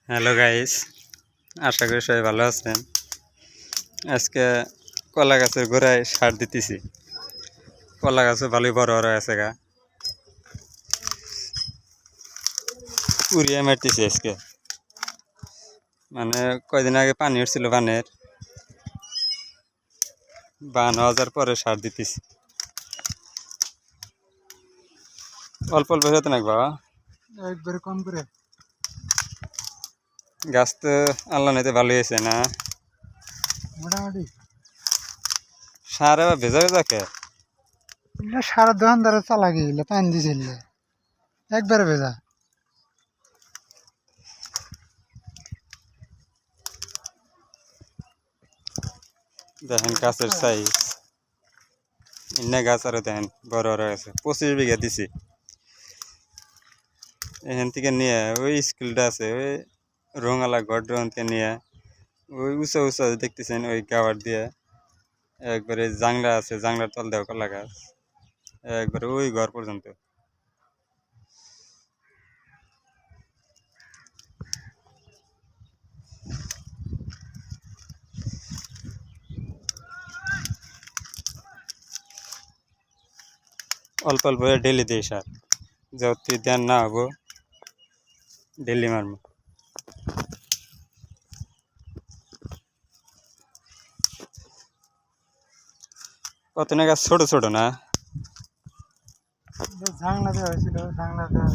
Hello guys, আশা করি সবাই ভালো আছেন। আজকে কলা গাছের গোড়ায় সার দিতেছি। কলা গাছও ভালোই বড় বড় আছে গা, উড়িয়ে মারতেছি আজকে। মানে কয়দিন আগে পানি উঠছিল বান হওয়া যাওয়ার পরে সার দিতেছি। অল্প অল্প হতে না বাবা, একবারে কম করে গাছ তো আল্লাহ নিতে ভালো হয়েছে না। মোটামুটি সার আবার ভেজা ভেজা কে সারা দোকান ধরে চালা গিয়েছিল পানি দিছিল একবারে ভেজা। দেখেন গাছের সাইজ, ইন্না গাছ আরো দেখেন বড় বড় আছে। 25 বিঘা দিছি। এখান থেকে নিয়ে ওই স্কুলটা আছে, ওই রঙালা ঘর থেকে নিয়ে ওই উঁচা উঁচা দেখতেছেন ওই গাওয়ার দিয়ে একবারে জাংলা আছে, জাংলার তল দেওয়া কলা গাছ একবারে ওই ঘর পর্যন্ত। অল্প অল্প ডেলি দিই সার, যত দেন না হবো ডেলি মারবো। কত না গাছ ছোট ছোট না, জাংলা দেওয়া হয়েছিল, জাংলা দেওয়ার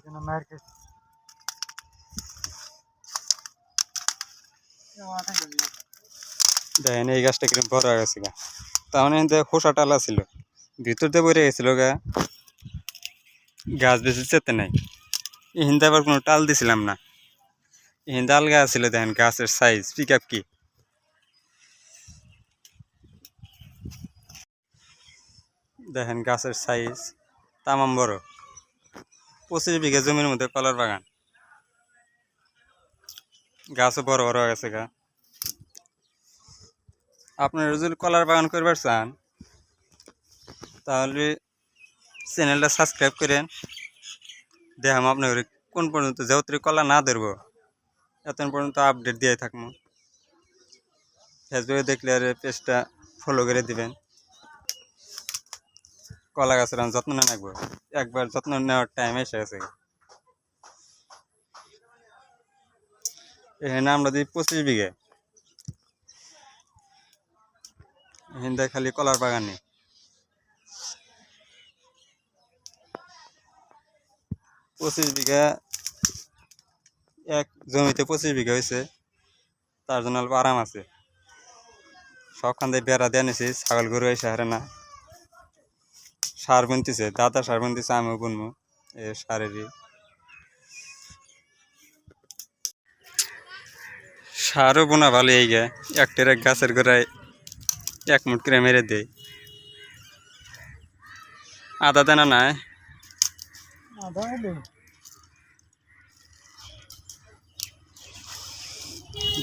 জন্য মায়ের কাছে দেখেন এই গাছটা কিরকম বড় হয়ে গেছে গা। তার মানে খোসা টালা ছিল, ভিতর দিয়ে পড়ে গেছিল গা, গাছ বেশি চেতে নাই। এহিন্দে আবার কোনো টাল দিছিলাম না, এহিন্দে আলগা ছিল। দেখেন গাছের সাইজ পিক আপ কি, দেখেন গাছের সাইজ তামাম বড়। 25 বিঘা জমির মধ্যে কলার বাগান, গাছও বড় বড় হয়ে গেছে গা। আপনারা যদি কলার বাগান করবার চান তাহলে চ্যানেলটা সাবস্ক্রাইব করেন। দেখাম আপনার কোন পর্যন্ত যেহেতু কলা না ধরবো এতক্ষণ পর্যন্ত আপডেট দিয়ে থাকবো। ফেসবুকে দেখলে আর পেজটা ফলো করে দিবেন। কলা গাছের আমি যত্ন না রাখবো, একবার যত্ন নেওয়ার টাইম এসে গেছে। এখানে আমরা দিই 25 বিঘে, এখানে খালি কলার বাগানে 25 বিঘা। এক জমিতে 25 বিঘা হয়েছে, তার জন্য অল্প আরাম আছে। সবখান থেকে বেড়া দিয়ে নিছি, ছাগল গরু এসে হারে না। সার বুনতেছে দাদা, সার বুনতেছে, আমিও বুনবো এ সারেরই। সারও বোনা ভালো এই গে, একটার এক গাছের গোড়ায় 1 মুঠ করে মেরে দেয়। আদা দানা নাই,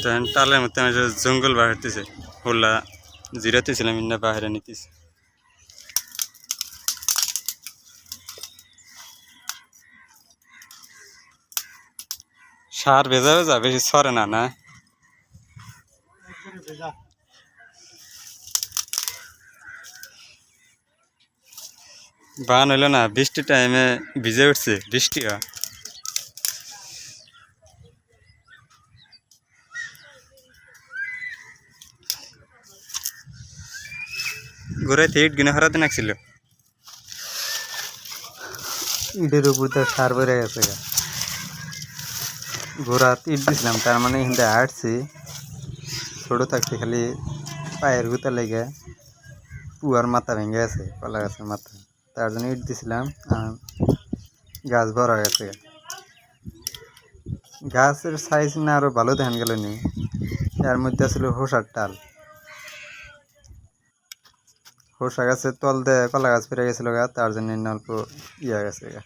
দেখেন টালের মধ্যে আমি জঙ্গল বাড়তেছে, হোলা জিরাতেছিলাম ইন্না বাহিরে নিতেছে। সার ভেজা ভেজা বেশি সরে না না। বান হইলো না, বৃষ্টির টাইমে ভিজে উঠছে, বৃষ্টি হয়। গোড়াইতে ইট গিনে হরাতে নাকছিল, ইটের উপর তো সার বেড়ে গেছে গা। গোড়াত ইট দিছিলাম, তার মানে হিন্দে হাঁটছি ছোট থাকতে খালি পায়ের গুতা লেগে পুয়ার মাথা ভেঙে গেছে, কলা গাছের মাথা। তার জন্য ইট দিছিলাম, গাছ বড় হয়ে গেছে। গাছের সাইজ না আরো ভালো ধান গেল নি, এর মধ্যে আসলে হোসার টাল। হোসা গাছের তল দিয়ে কলা গাছ পেরে গেছিল গা, তার জন্য অল্প ইয়ে গেছে গা।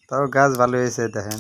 তাও গাছ ভালো হয়েছে দেখেন।